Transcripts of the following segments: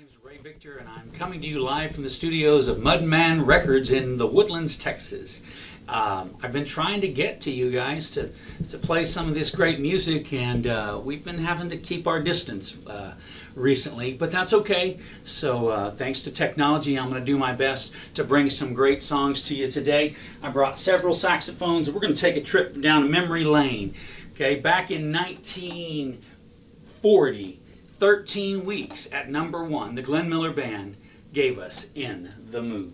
name's Ray Victor, and I'm coming to you live from the studios of Mudman Records in the Woodlands, Texas. I've been trying to get to you guys to play some of this great music, and we've been having to keep our distance recently, but that's okay. So thanks to technology, I'm going to do my best to bring some great songs to you today. I brought several saxophones, and we're going to take a trip down memory lane. Okay, back in 1940, 13 weeks at #1, the Glenn Miller Band gave us In the Mood.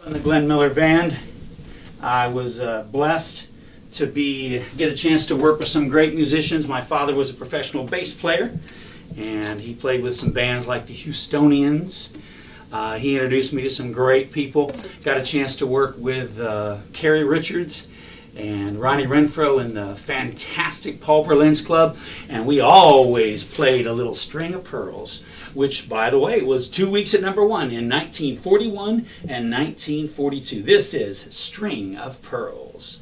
The Glenn Miller Band. I was blessed to get a chance to work with some great musicians. My father was a professional bass player, and he played with some bands like the Houstonians. He introduced me to some great people. Got a chance to work with Carrie Richards and Ronnie Renfro in the fantastic Paul Berlin's Club, and we always played a little String of Pearls, which, by the way, was 2 weeks at #1 in 1941 and 1942. This is String of Pearls.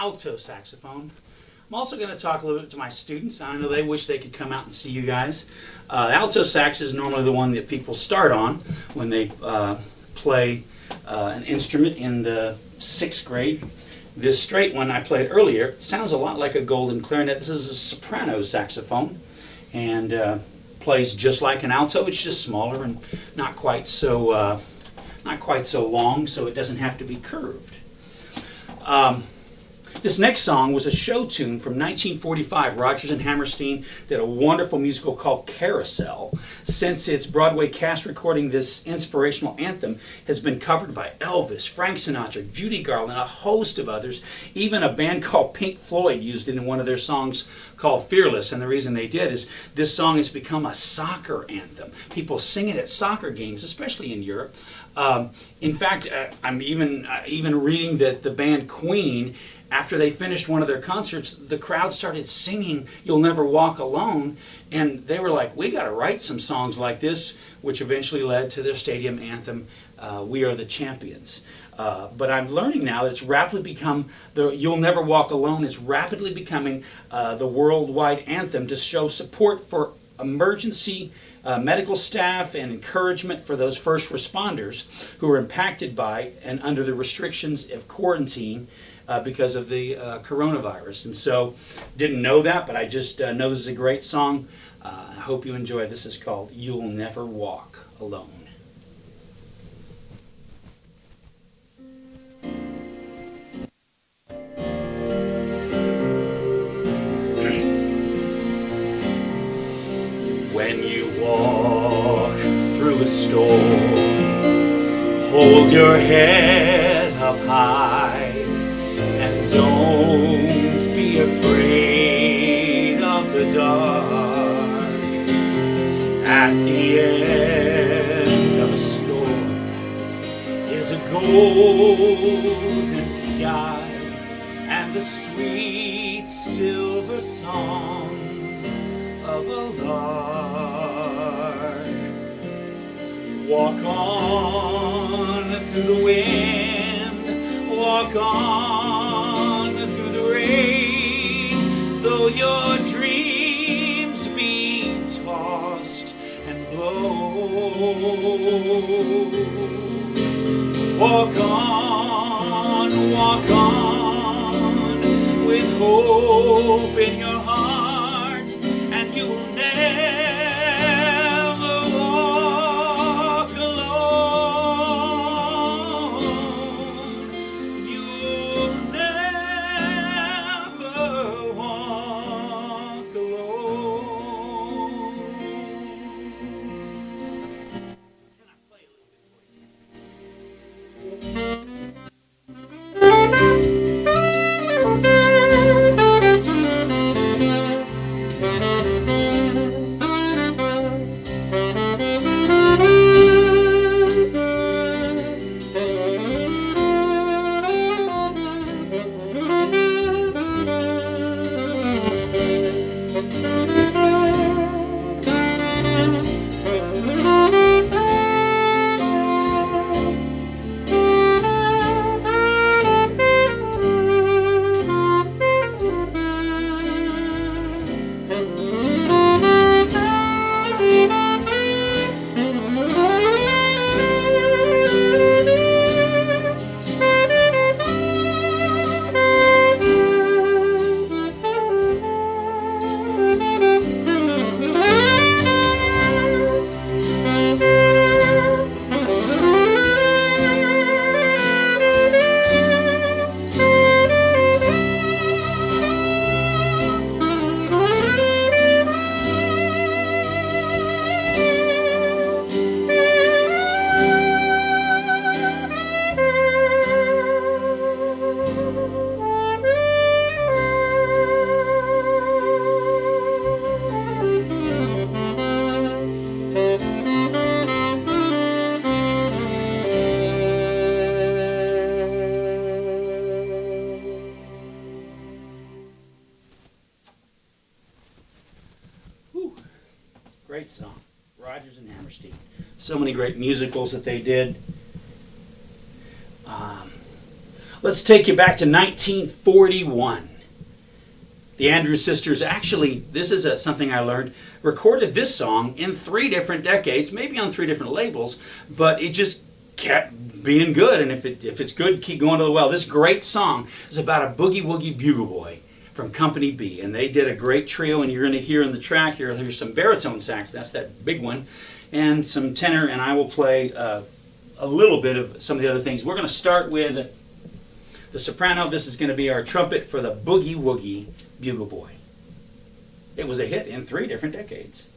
alto saxophone. I'm also going to talk a little bit to my students. I know they wish they could come out and see you guys. Alto sax is normally the one that people start on when they play an instrument in the 6th grade. This straight one I played earlier sounds a lot like a golden clarinet. This is a soprano saxophone and plays just like an alto. It's just smaller and not quite so long, so it doesn't have to be curved. This next song was a show tune from 1945. Rodgers and Hammerstein did a wonderful musical called Carousel. Since its Broadway cast recording, this inspirational anthem has been covered by Elvis, Frank Sinatra, Judy Garland, a host of others. Even a band called Pink Floyd used it in one of their songs called Fearless, and the reason they did is this song has become a soccer anthem. People sing it at soccer games, especially in Europe. In fact, I'm even reading that the band Queen, after they finished one of their concerts, the crowd started singing "You'll Never Walk Alone," and they were like, we got to write some songs like this, which eventually led to their stadium anthem, "We Are the Champions." But I'm learning now that it's rapidly become, "You'll Never Walk Alone" is rapidly becoming the worldwide anthem to show support for emergency medical staff and encouragement for those first responders who are impacted by and under the restrictions of quarantine because of the coronavirus. And so, didn't know that, but I just know this is a great song. I hope you enjoy it. This is called "You'll Never Walk Alone." When you walk through a storm, hold your head up high and don't be afraid of the dark. At the end of a storm is a golden sky and the sweet silver song of a lark. Walk on through the wind, walk on through the rain, though your dreams be tossed and blown. Walk on with hope in your heart, and you will never walk alone. You'll never walk alone. Can I play a little bit for you? Great song, Rodgers and Hammerstein. So many great musicals that they did. Let's take you back to 1941. The Andrews Sisters, actually, this is something I learned, recorded this song in 3 different decades, maybe on 3 different labels, but it just kept being good, and if it's good, keep going to the well. This great song is about a Boogie Woogie Bugle Boy from Company B, and they did a great trio, and you're going to hear in the track, you'll hear some baritone sax, that's that big one, and some tenor, and I will play a little bit of some of the other things. We're going to start with the soprano. This is going to be our trumpet for the Boogie Woogie Bugle Boy. It was a hit in 3 different decades.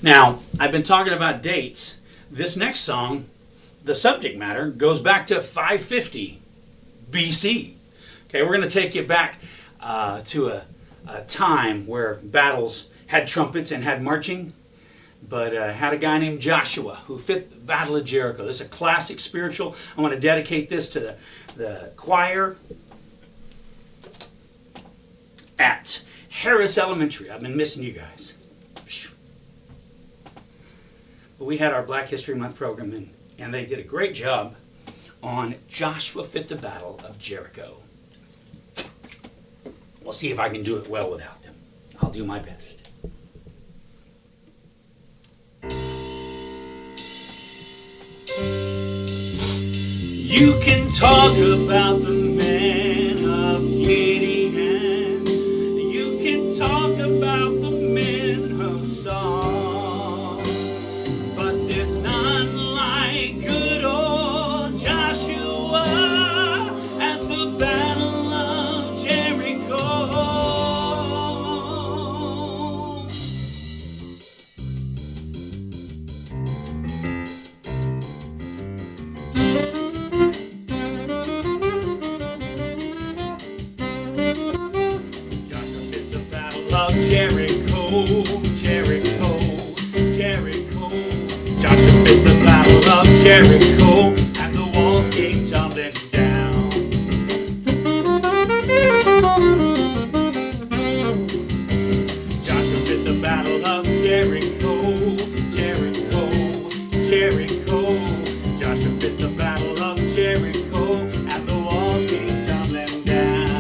Now, I've been talking about dates. This next song, the subject matter, goes back to 550 BC. Okay, we're going to take you back to a time where battles had trumpets and had marching, but had a guy named Joshua who fit the Battle of Jericho. This is a classic spiritual. I want to dedicate this to the choir at Harris Elementary. I've been missing you guys. But we had our Black History Month program, and they did a great job on Joshua fit the Battle of Jericho. We'll see if I can do it well without them. I'll do my best. You can talk about the men of Gideon. You can talk about the men of Saul. But there's none like good old Joshua at the battle. Jericho, and the walls came tumbling down. Joshua fit the battle of Jericho, Jericho, Jericho. Joshua fit the battle of Jericho, and the walls came tumbling down.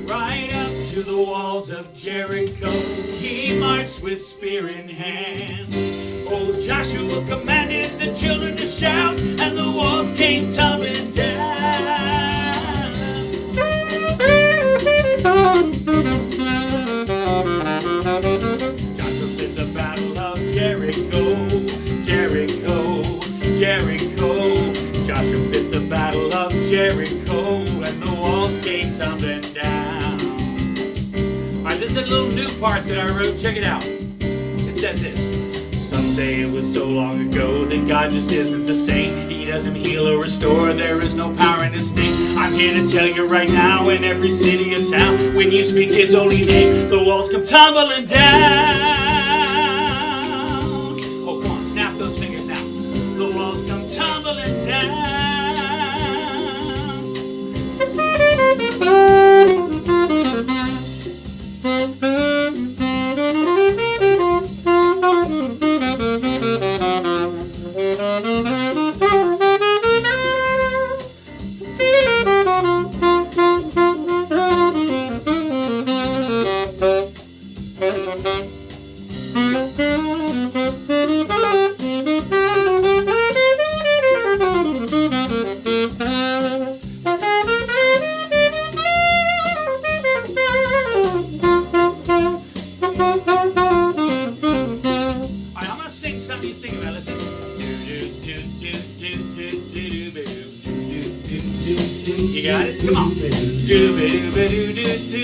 Right up to the walls of Jericho, he marched with spear in hand. Oh, Joshua commanded the children to shout, and the walls came tumbling down. Joshua fit the battle of Jericho, Jericho, Jericho. Joshua fit the battle of Jericho, and the walls came tumbling down. Alright, this is a little new part that I wrote. Check it out. It says this. Some say it was so long ago that God just isn't the same. He doesn't heal or restore. There is no power in His name. I'm here to tell you right now, in every city and town, when you speak His holy name, the walls come tumbling down. Oh, come on, snap those fingers now. The walls come tumbling down. You got it? Come on. Do-ba-do-ba-do-do-do.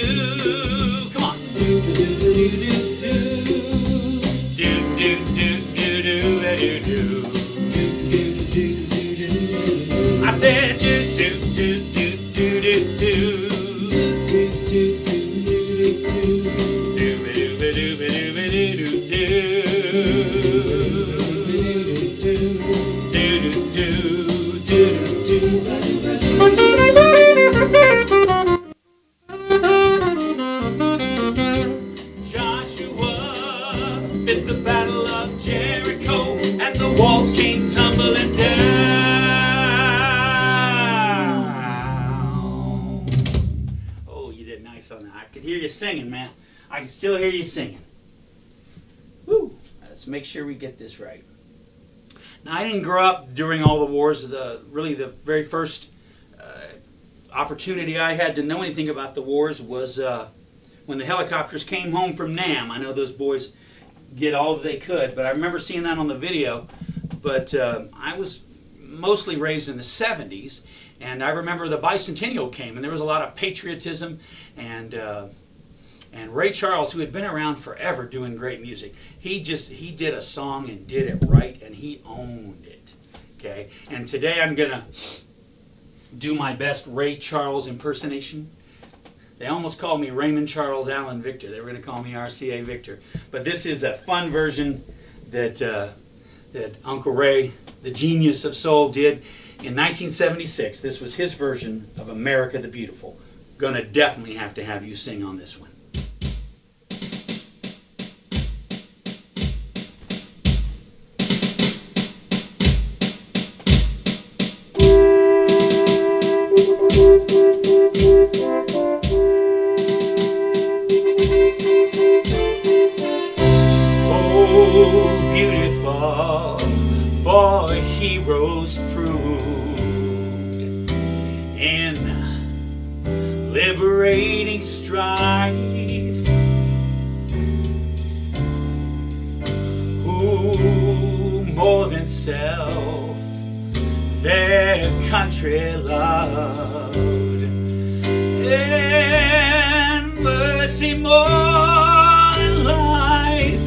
Come on. Do-do-do-do-do-do-do-do-do-do. I said do-do-do-do-do-do-do. Joshua fit the battle of Jericho, and the walls came tumbling down. Oh, you did nice on that. I could hear you singing, man. I can still hear you singing. Woo! Let's make sure we get this right. Now, I didn't grow up during all the wars. Really, the very first opportunity I had to know anything about the wars was when the helicopters came home from Nam. I know those boys get all they could, but I remember seeing that on the video. But I was mostly raised in the 70s, and I remember the bicentennial came, and there was a lot of patriotism, and Ray Charles, who had been around forever doing great music, he did a song and did it right, and he owned it. Okay, and today I'm gonna do my best Ray Charles impersonation. They almost called me Raymond Charles Allen Victor. They were going to call me RCA Victor. But this is a fun version that Uncle Ray, the genius of soul, did in 1976. This was his version of America the Beautiful. Gonna definitely have to have you sing on this one. Beautiful for heroes proved in liberating strife, who more than self their country loved, and mercy more than life.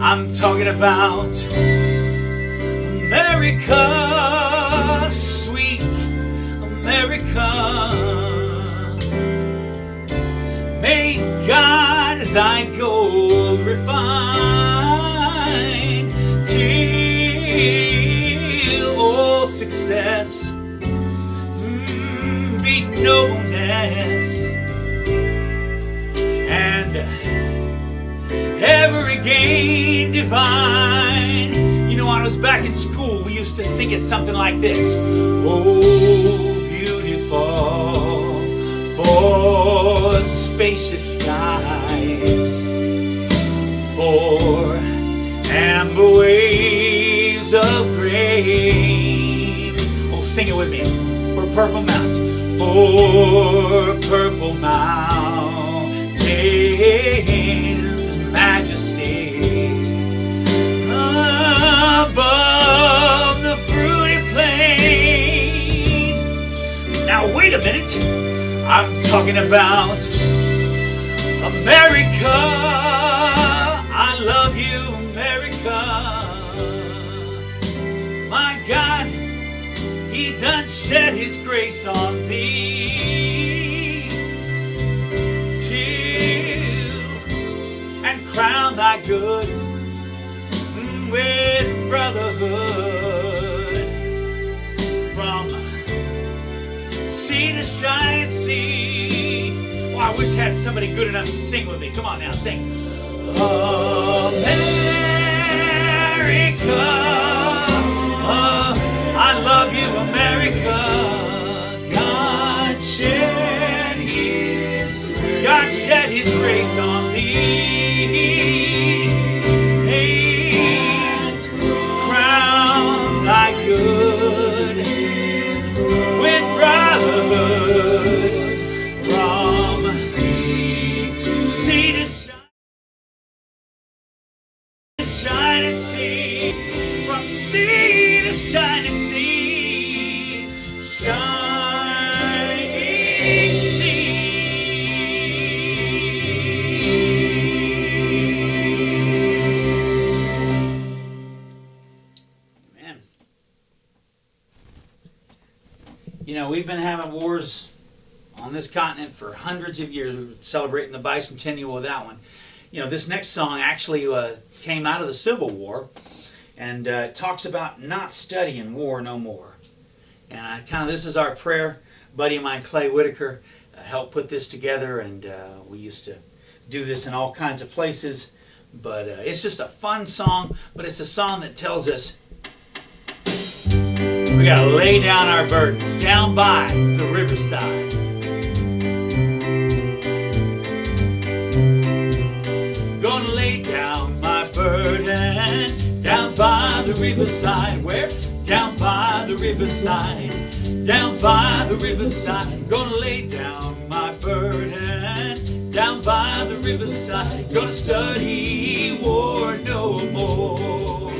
I'm talking about America, sweet America. May God thy gold refined, till all success be nobleness, and every gain divine. You know, when I was back in school, we used to sing it something like this. Oh, beautiful for spacious skies, for amber waves of grain. Oh, sing it with me. For purple mountains, for purple mountains, majesty above the fruity plain. Now wait a minute, I'm talking about America. I love you, America. My God, He done shed His grace on thee, till and crown thy good with brotherhood, from sea to shining sea. Oh, I wish I had somebody good enough to sing with me. Come on now, sing. America, I love you, America. God shed His grace on thee, and crown thy good with brotherhood, from sea to shining sea, from sea to shining sea, shining sea. Man, you know, we've been having wars on this continent for hundreds of years. We're celebrating the bicentennial with that one. You know, this next song actually came out of the Civil War, and it talks about not studying war no more. And this is our prayer. Buddy of mine, Clay Whitaker, helped put this together, and we used to do this in all kinds of places. But it's just a fun song, but it's a song that tells us we gotta lay down our burdens down by the riverside. Gonna lay down my burden down by the riverside. Where? Down by the riverside. Down by the riverside. Gonna lay down my burden down by the riverside. Gonna study war no more.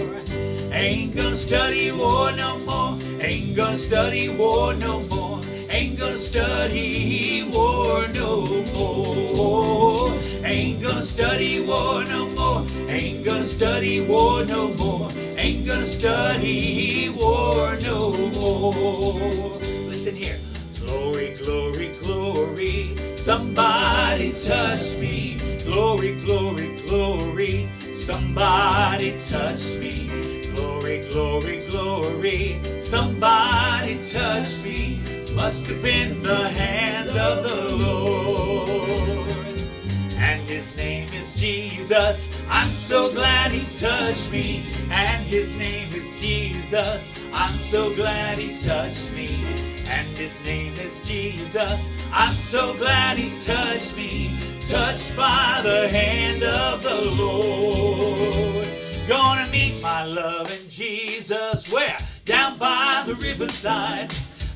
Ain't gonna study war no more. Ain't gonna study war no more. Ain't gonna study war no more. Ain't gonna study war no more. Ain't gonna study war no more. Ain't gonna study war no more. Listen here. Glory, glory, glory. Somebody touch me. Glory, glory, glory. Somebody touch me. Glory, glory, glory. Somebody touch me. Must have been the hand of the Lord. And His name is Jesus. I'm so glad He touched me. And His name is Jesus. I'm so glad He touched me. And His name is Jesus. I'm so glad He touched me. Touched by the hand of the Lord. Gonna meet my loving Jesus. Where? Down by the riverside.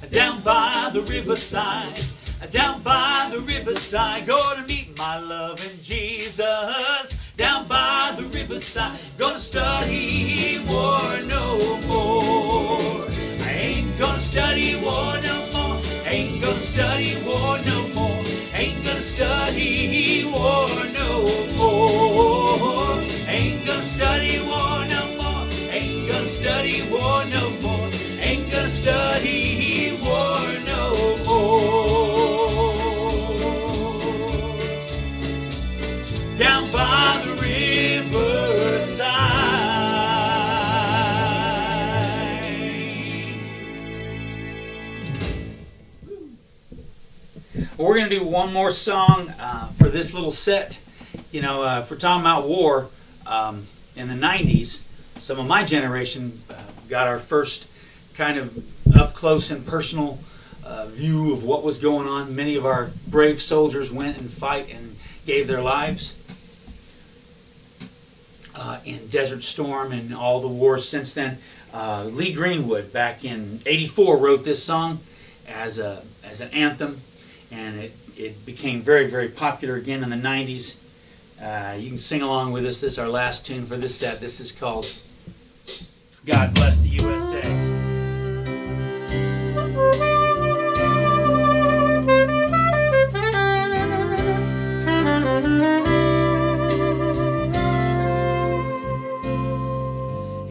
Down by the riverside. Down by the riverside. Gonna meet my loving Jesus. Down by the riverside. Gonna study war no more. I ain't gonna study war no more. Ain't gonna study war no more. Ain't gonna study war no more. Ain't gonna study war no more. Ain't gonna study war no more. Ain't gonna study war no more. Down We're going to do one more song for this little set. You know, if we're talking about war, in the 90s, some of my generation got our first kind of up close and personal view of what was going on. Many of our brave soldiers went and fight and gave their lives in Desert Storm and all the wars since then. Lee Greenwood back in '84 wrote this song as an anthem, and it became very, very popular again in the 90s. You can sing along with us. This is our last tune for this set. This is called God Bless the USA.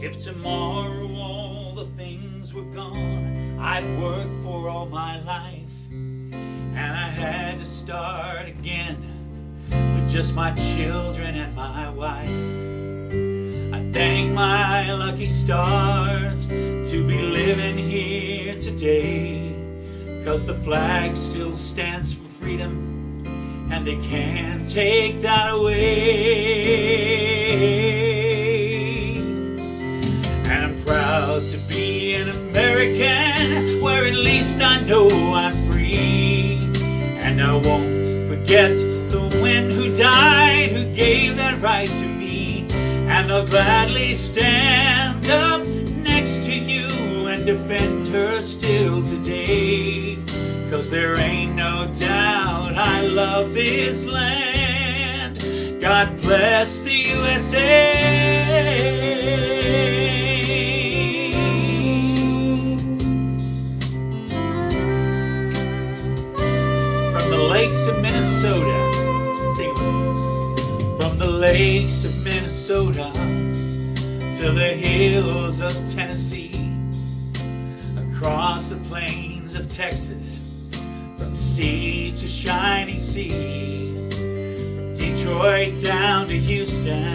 If tomorrow all the things were gone I'd worked for all my life, and I had to start again with just my children and my wife, I thank my lucky stars to be living here today, 'cause the flag still stands for freedom and they can't take that away. And I'm proud to be an American, where at least I know I'm free. And I won't forget the men who died, who gave that right to me. And I'll gladly stand up next to you and defend her still today. 'Cause there ain't no doubt I love this land. God bless the USA. From the lakes of Minnesota, sing it with me. From the lakes of Minnesota to the hills of Tennessee, across the plains of Texas, from sea to shining sea, from Detroit down to Houston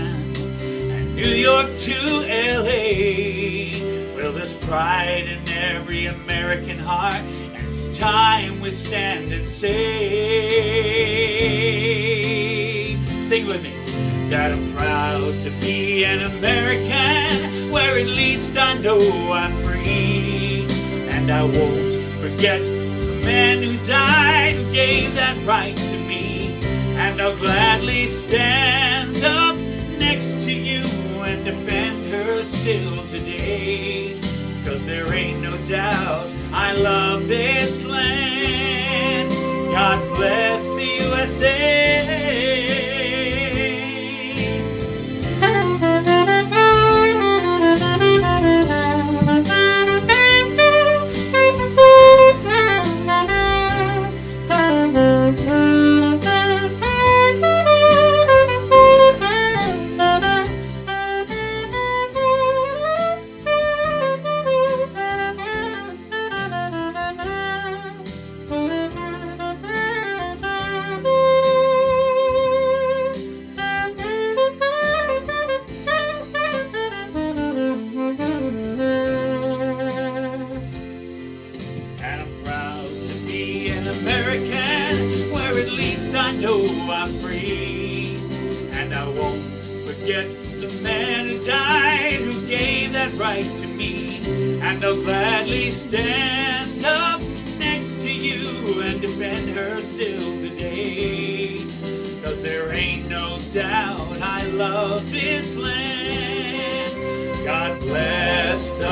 and New York to LA. Well, there's pride in every American heart, and it's time we stand and say, sing with me, that I'm proud to be an American, where at least I know I'm free. And I won't forget the men who died, who gave that right to me. And I'll gladly stand up next to you and defend her still today. 'Cause there ain't no doubt I love this land. God bless the USA. American, where at least I know I'm free. And I won't forget the man who died, who gave that right to me. And I'll gladly stand up next to you and defend her still today. 'Cause there ain't no doubt I love this land. God bless the